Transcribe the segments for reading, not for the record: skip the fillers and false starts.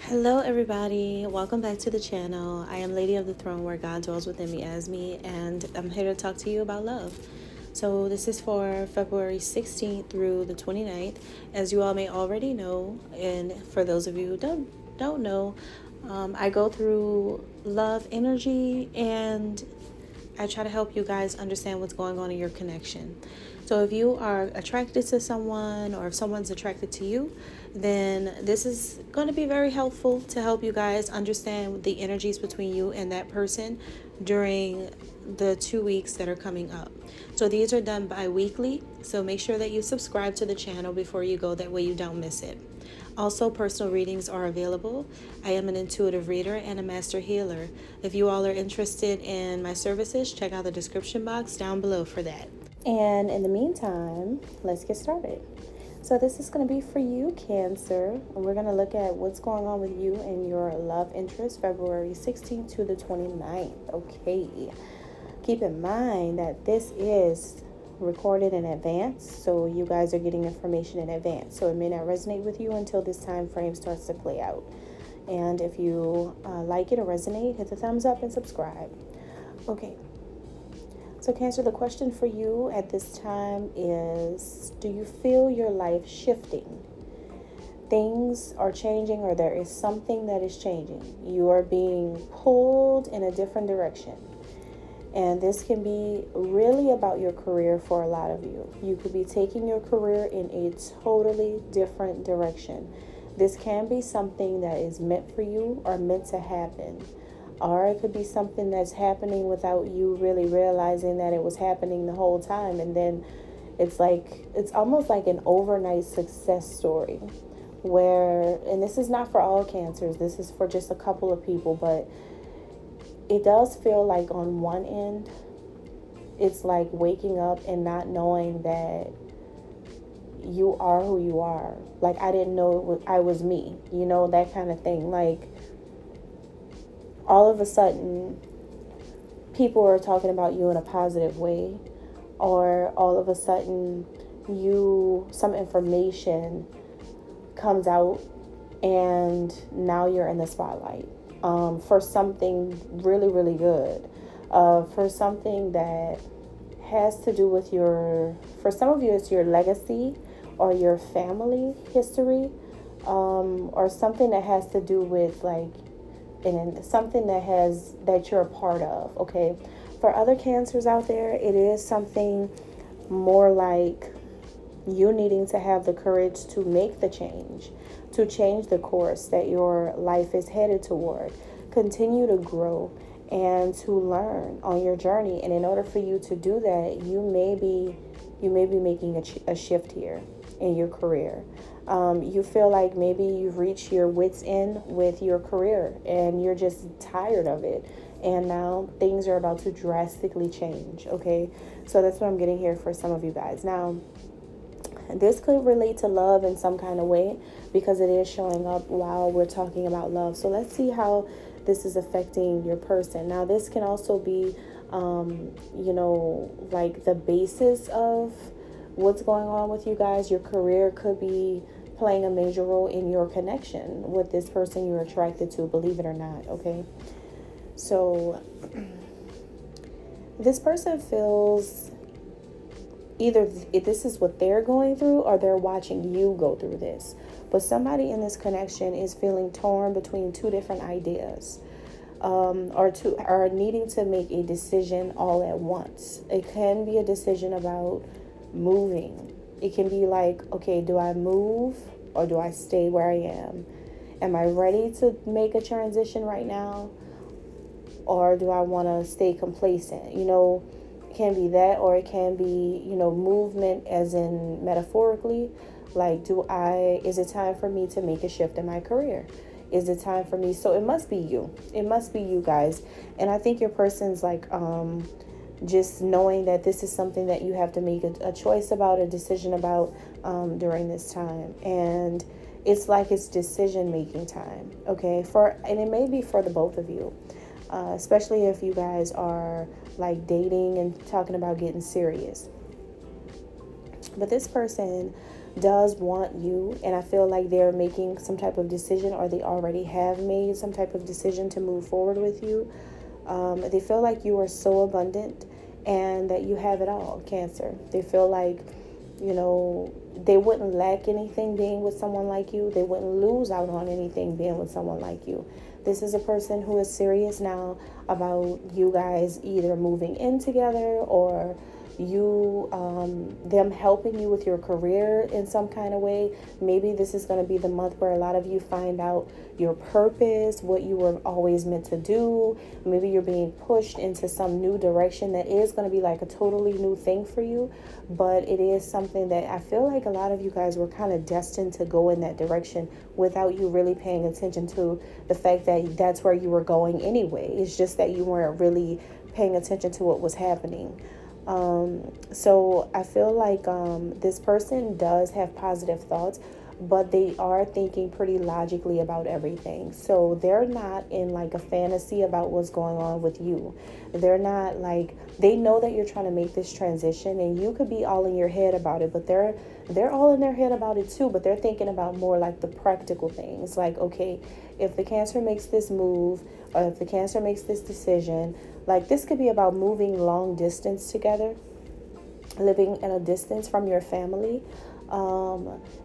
Hello everybody, welcome back to the channel. I am Lady of the Throne, where God dwells within me as me, and I'm here to talk to you about love. So this is for February 16th through the 29th. As you all may already know, and for those of you who don't know, I go through love energy and I try to help you guys understand what's going on in your connection. So if you are attracted to someone, or if someone's attracted to you, then this is going to be very helpful to help you guys understand the energies between you and that person during the 2 weeks that are coming up. So these are done bi-weekly, so make sure that you subscribe to the channel before you go, that way you don't miss it. Also, personal readings are available. I am an intuitive reader and a master healer. If you all are interested in my services, check out the description box down below for that. And in the meantime, let's get started. So this is going to be for you, Cancer, and we're going to look at what's going on with you and your love interest, February 16th to the 29th. Okay. Keep in mind that this is recorded in advance, so you guys are getting information in advance, so it may not resonate with you until this time frame starts to play out. And if you like it or resonate, hit the thumbs up and subscribe. Okay, so Cancer, the question for you at this time is, do you feel your life shifting? Things are changing, or there is something that is changing. You are being pulled in a different direction. And this can be really about your career for a lot of you. You could be taking your career in a totally different direction. This can be something that is meant for you or meant to happen. Or it could be something that's happening without you really realizing that it was happening the whole time. And then it's almost like an overnight success story where, and this is not for all Cancers, this is for just a couple of people, but it does feel like on one end, it's like waking up and not knowing that you are who you are. Like, I didn't know I was me, you know, that kind of thing. Like, all of a sudden, people are talking about you in a positive way, or all of a sudden, some information comes out and now you're in the spotlight. For something really, really good, for something that has to do with for some of you, it's your legacy or your family history, or something that has to do with something that you're a part of. Okay, for other Cancers out there, it is something more like you needing to have the courage to make the change, to change the course that your life is headed toward, continue to grow and to learn on your journey. And in order for you to do that, you may be making a shift here in your career. You feel like maybe you've reached your wit's end with your career and you're just tired of it. And now things are about to drastically change. Okay, so that's what I'm getting here for some of you guys. Now, this could relate to love in some kind of way because it is showing up while we're talking about love. So let's see how this is affecting your person. Now, this can also be, like the basis of what's going on with you guys. Your career could be playing a major role in your connection with this person you're attracted to, believe it or not. Okay, so this person feels either this is what they're going through or they're watching you go through this. But somebody in this connection is feeling torn between two different ideas, or needing to make a decision all at once. It can be a decision about moving. It can be like, okay, do I move or do I stay where I am? Am I ready to make a transition right now? Or do I want to stay complacent? It can be that, or it can be, movement as in metaphorically. Like, is it time for me to make a shift in my career? Is it time for me? So it must be you. It must be you guys. And I think your person's like, just knowing that this is something that you have to make a choice about, a decision about during this time. And it's like it's decision making time, okay? And it may be for the both of you, especially if you guys are like dating and talking about getting serious. But this person does want you, and I feel like they're making some type of decision, or they already have made some type of decision to move forward with you. They feel like you are so abundant and that you have it all, Cancer. They feel like, they wouldn't lack anything being with someone like you. They wouldn't lose out on anything being with someone like you. This is a person who is serious now about you guys either moving in together, or them helping you with your career in some kind of way. Maybe this is going to be the month where a lot of you find out your purpose, what you were always meant to do. Maybe you're being pushed into some new direction that is going to be like a totally new thing for you, but it is something that I feel like a lot of you guys were kind of destined to go in that direction without you really paying attention to the fact that that's where you were going anyway. It's just that you weren't really paying attention to what was happening. So I feel like this person does have positive thoughts, but they are thinking pretty logically about everything. So they're not in like a fantasy about what's going on with you. They're not like, they know that you're trying to make this transition, and you could be all in your head about it, but they're all in their head about it too, but they're thinking about more like the practical things. Like, okay, if the Cancer makes this move, or if the Cancer makes this decision, like this could be about moving long distance together, living at a distance from your family.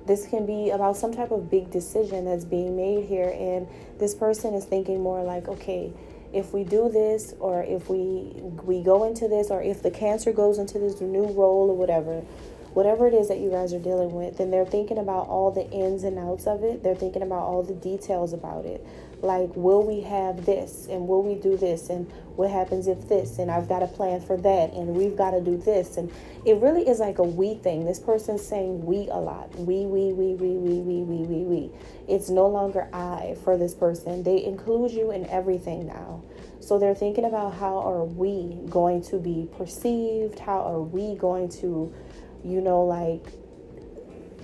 This can be about some type of big decision that's being made here, and this person is thinking more like, okay, if we do this, or if we go into this, or if the Cancer goes into this new role, or whatever it is that you guys are dealing with, then they're thinking about all the ins and outs of it. They're thinking about all the details about it. Like, will we have this, and will we do this, and what happens if this, and I've got a plan for that, and we've got to do this. And it really is like a we thing. This person's saying we a lot. We. It's no longer I for this person. They include you in everything now. So they're thinking about, how are we going to be perceived? How are we going to,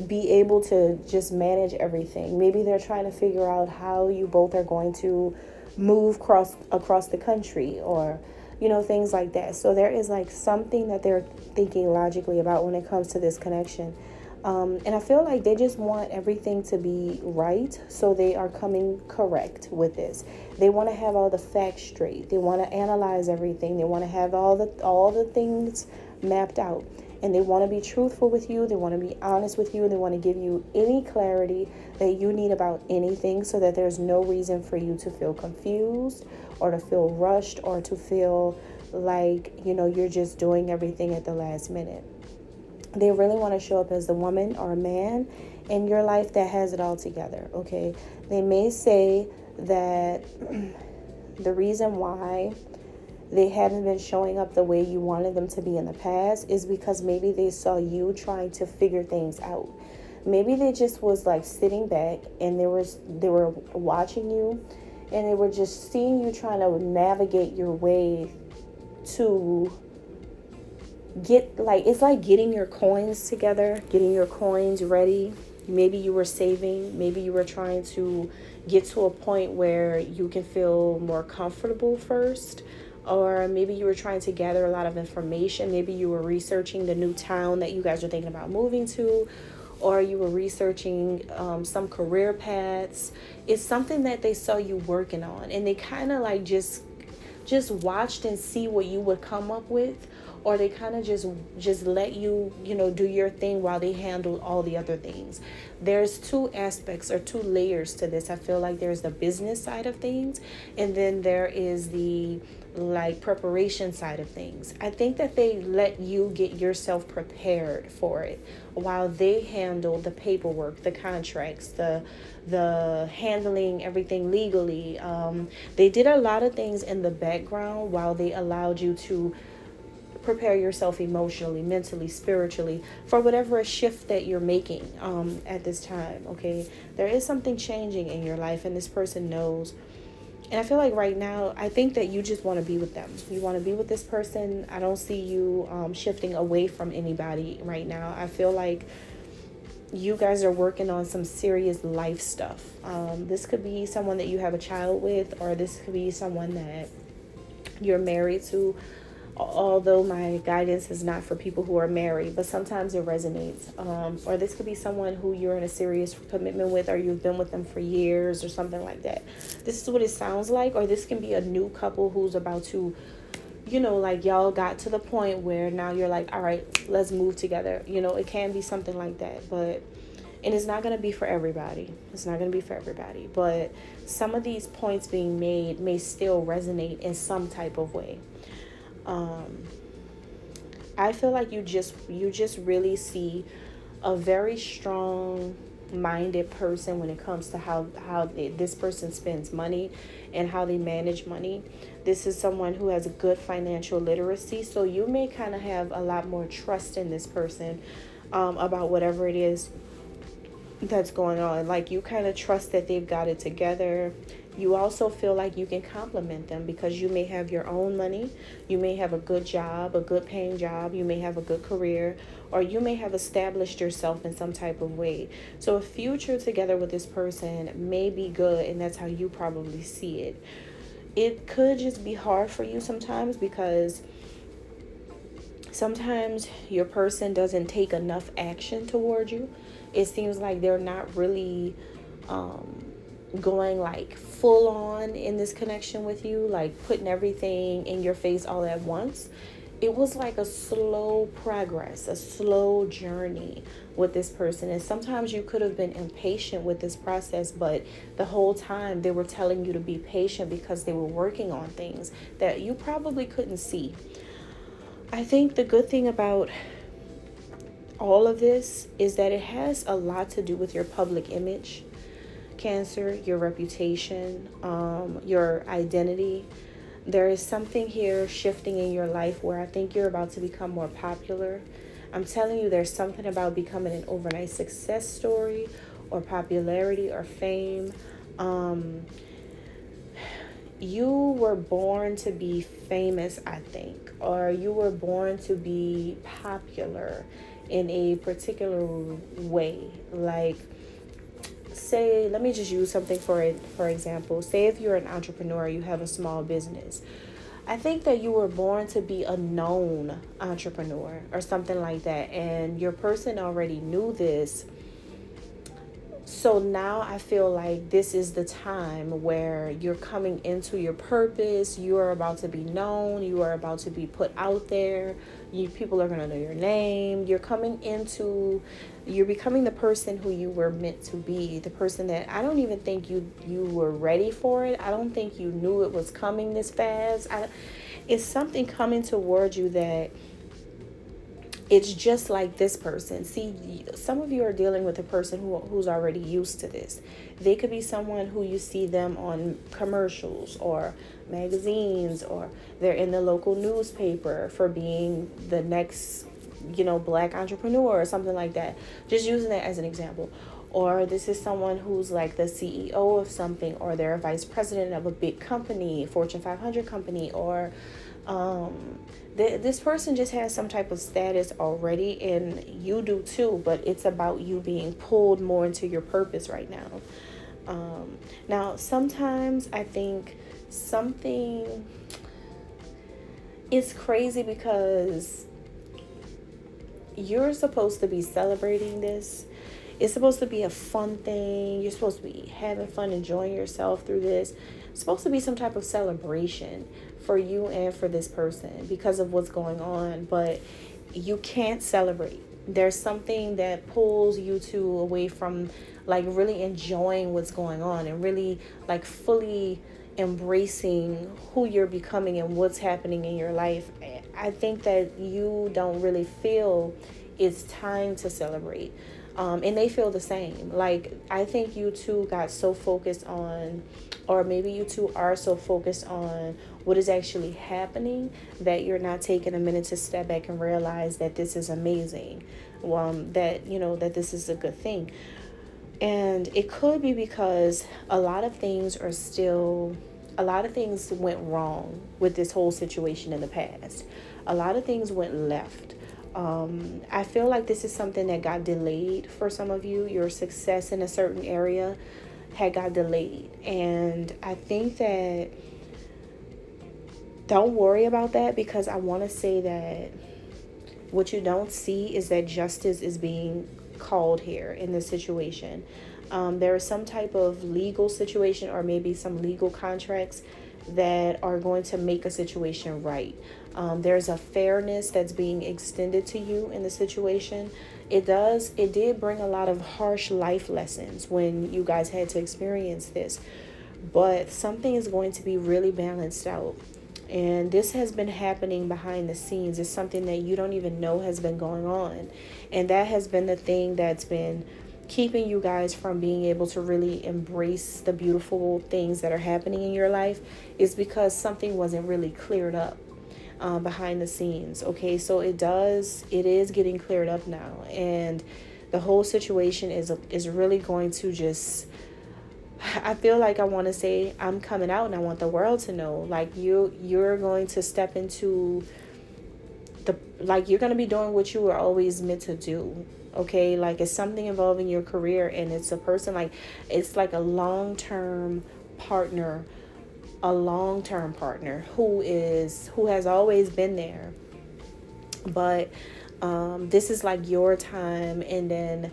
be able to just manage everything? Maybe they're trying to figure out how you both are going to move across the country, or things like that. So there is like something that they're thinking logically about when it comes to this connection. And I feel like they just want everything to be right, so they are coming correct with this. They want to have all the facts straight. They want to analyze everything. They want to have all the things mapped out. And they want to be truthful with you. They want to be honest with you. They want to give you any clarity that you need about anything, so that there's no reason for you to feel confused, or to feel rushed, or to feel like, you're just doing everything at the last minute. They really want to show up as the woman or a man in your life that has it all together, okay? They may say that the reason why they haven't been showing up the way you wanted them to be in the past is because maybe they saw you trying to figure things out. Maybe they just was like sitting back, and they were watching you, and they were just seeing you trying to navigate your way to it's like getting your coins together, getting your coins ready. Maybe you were saving, maybe you were trying to get to a point where you can feel more comfortable first, or maybe you were trying to gather a lot of information. Maybe you were researching the new town that you guys are thinking about moving to, or you were researching some career paths. It's something that they saw you working on, and they kind of like just watched and see what you would come up with, or they kind of just let you, do your thing while they handle all the other things. There's two aspects or two layers to this. I feel like there's the business side of things, and then there is the preparation side of things. I think that they let you get yourself prepared for it while they handle the paperwork, the contracts, the handling everything legally. They did a lot of things in the background while they allowed you to prepare yourself emotionally, mentally, spiritually for whatever a shift that you're making at this time. Okay, there is something changing in your life, and this person knows. And I feel like right now, I think that you just want to be with them. You want to be with this person. I don't see you shifting away from anybody right now. I feel like you guys are working on some serious life stuff. This could be someone that you have a child with, or this could be someone that you're married to. Although my guidance is not for people who are married, but sometimes it resonates. Or this could be someone who you're in a serious commitment with, or you've been with them for years or something like that. This is what it sounds like. Or this can be a new couple who's about to, like y'all got to the point where now you're like, all right, let's move together. It can be something like that. And it's not going to be for everybody. It's not going to be for everybody. But some of these points being made may still resonate in some type of way. I feel like you just really see a very strong minded person when it comes to how this person spends money and how they manage money. This is someone who has a good financial literacy, so you may kind of have a lot more trust in this person about whatever it is that's going on. Like, you kind of trust that they've got it together. You also feel like you can compliment them because you may have your own money. You may have a good job, a good paying job. You may have a good career, or you may have established yourself in some type of way. So a future together with this person may be good, and that's how you probably see it. It could just be hard for you sometimes because sometimes your person doesn't take enough action toward you. It seems like they're not really going like full on in this connection with you, like putting everything in your face all at once. It was like a slow progress, a slow journey with this person. And sometimes you could have been impatient with this process, but the whole time they were telling you to be patient because they were working on things that you probably couldn't see. I think the good thing about all of this is that it has a lot to do with your public image, Cancer, your reputation, your identity. There is something here shifting in your life where I think you're about to become more popular. I'm telling you, there's something about becoming an overnight success story or popularity or fame. You were born to be famous, I think, or you were born to be popular in a particular way. Like, say, let me just use something for example. Say if you're an entrepreneur, you have a small business. I think that you were born to be a known entrepreneur or something like that, and your person already knew this. So now I feel like this is the time where you're coming into your purpose. You are about to be known. You are about to be put out there. People are going to know your name. You're becoming the person who you were meant to be. The person that I don't even think you were ready for it. I don't think you knew it was coming this fast. It's something coming towards you that it's just like this person. See, some of you are dealing with a person who's already used to this. They could be someone who you see them on commercials or magazines, or they're in the local newspaper for being the next, black entrepreneur or something like that. Just using that as an example. Or this is someone who's like the CEO of something, or they're a vice president of a big company, Fortune 500 company, or this person just has some type of status already, and you do too, but it's about you being pulled more into your purpose right now. Now, sometimes I think it's crazy because you're supposed to be celebrating this. It's supposed to be a fun thing. You're supposed to be having fun, enjoying yourself through this. It's supposed to be some type of celebration for you and for this person because of what's going on, but you can't celebrate. There's something that pulls you away from like really enjoying what's going on and really like fully embracing who you're becoming and what's happening in your life. I think that you don't really feel it's time to celebrate. And they feel the same. Like, I think you two got so focused on, or maybe you two are so focused on what is actually happening that you're not taking a minute to step back and realize that this is amazing. That this is a good thing. And it could be because a lot of things are still a lot of things went wrong with this whole situation in the past. A lot of things went left. I feel like this is something that got delayed for some of you. Your success in a certain area had got delayed. And I think that don't worry about that, because I want to say that what you don't see is that justice is being called here in this situation. There is some type of legal situation, or maybe some legal contracts that are going to make a situation right. There's a fairness that's being extended to you in the situation. It did bring a lot of harsh life lessons when you guys had to experience this, but something is going to be really balanced out. And this has been happening behind the scenes. It's something that you don't even know has been going on. And that has been the thing that's been keeping you guys from being able to really embrace the beautiful things that are happening in your life, is because something wasn't really cleared up behind the scenes. Okay, so it is getting cleared up now. And the whole situation is really going to just, I feel like I want to say I'm coming out, and I want the world to know, like, you're going to step into you're going to be doing what you were always meant to do. Okay, like, it's something involving your career, and it's a person, like, it's like a long-term partner who has always been there. But this is like your time, and then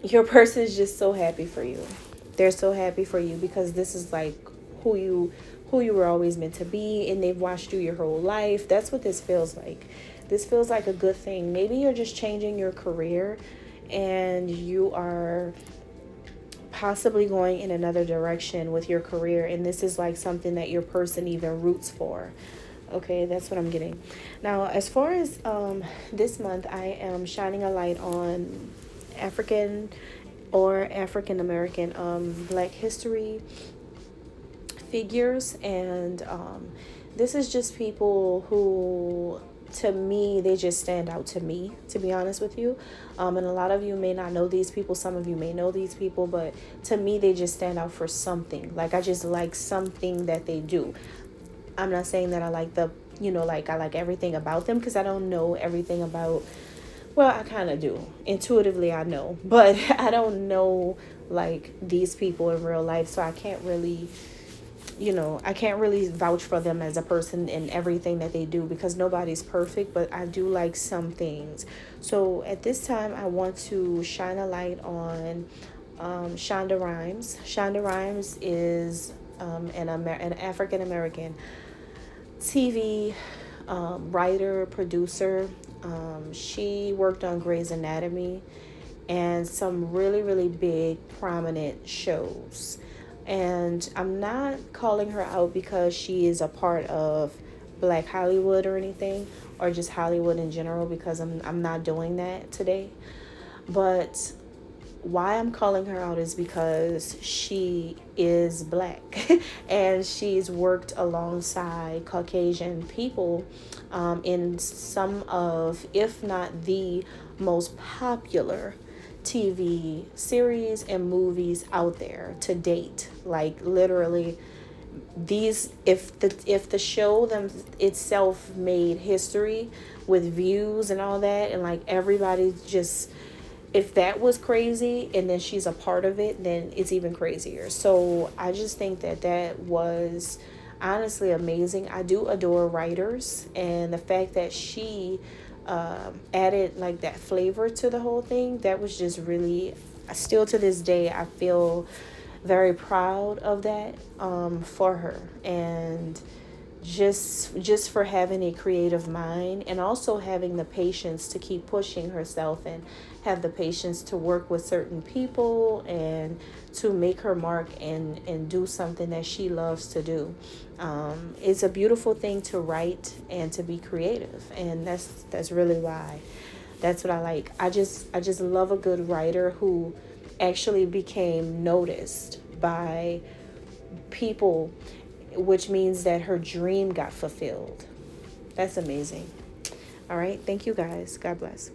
your person is just so happy for you. They're so happy for you because this is like who you were always meant to be, and they've watched you your whole life. That's what this feels like. This feels like a good thing. Maybe you're just changing your career, and you are possibly going in another direction with your career, and this is like something that your person even roots for. Okay, that's what I'm getting. Now, as far as this month, I am shining a light on African American Black history figures, and this is just people who, to me, they just stand out to me, to be honest with you. And a lot of you may not know these people, some of you may know these people, but to me, they just stand out for something. Like, I just like something that they do. I'm not saying that I like I like everything about them, because I don't know everything about, well, I kind of do. Intuitively, I know, but I don't know, like, these people in real life, so I can't really vouch for them as a person and everything that they do, because nobody's perfect, but I do like some things. So at this time, I want to shine a light on Shonda Rhimes. Shonda Rhimes is an African American TV writer, producer. She worked on Grey's Anatomy and some really, really big, prominent shows. And I'm not calling her out because she is a part of Black Hollywood or anything, or just Hollywood in general, because I'm not doing that today. But why I'm calling her out is because she is Black and she's worked alongside Caucasian people in some of, if not the most popular TV series and movies out there to date. Like, literally, these, if the show itself made history with views and all that, and like everybody just, if that was crazy and then she's a part of it, then it's even crazier. So I just think that was honestly amazing. I do adore writers, and the fact that she added like that flavor to the whole thing, that was just really, still to this day, I feel very proud of that for her, and just for having a creative mind, and also having the patience to keep pushing herself, and have the patience to work with certain people, and to make her mark, and do something that she loves to do. It's a beautiful thing to write and to be creative, and that's really why. That's what I like. I just love a good writer who actually became noticed by people, which means that her dream got fulfilled. That's amazing. All right. Thank you, guys. God bless.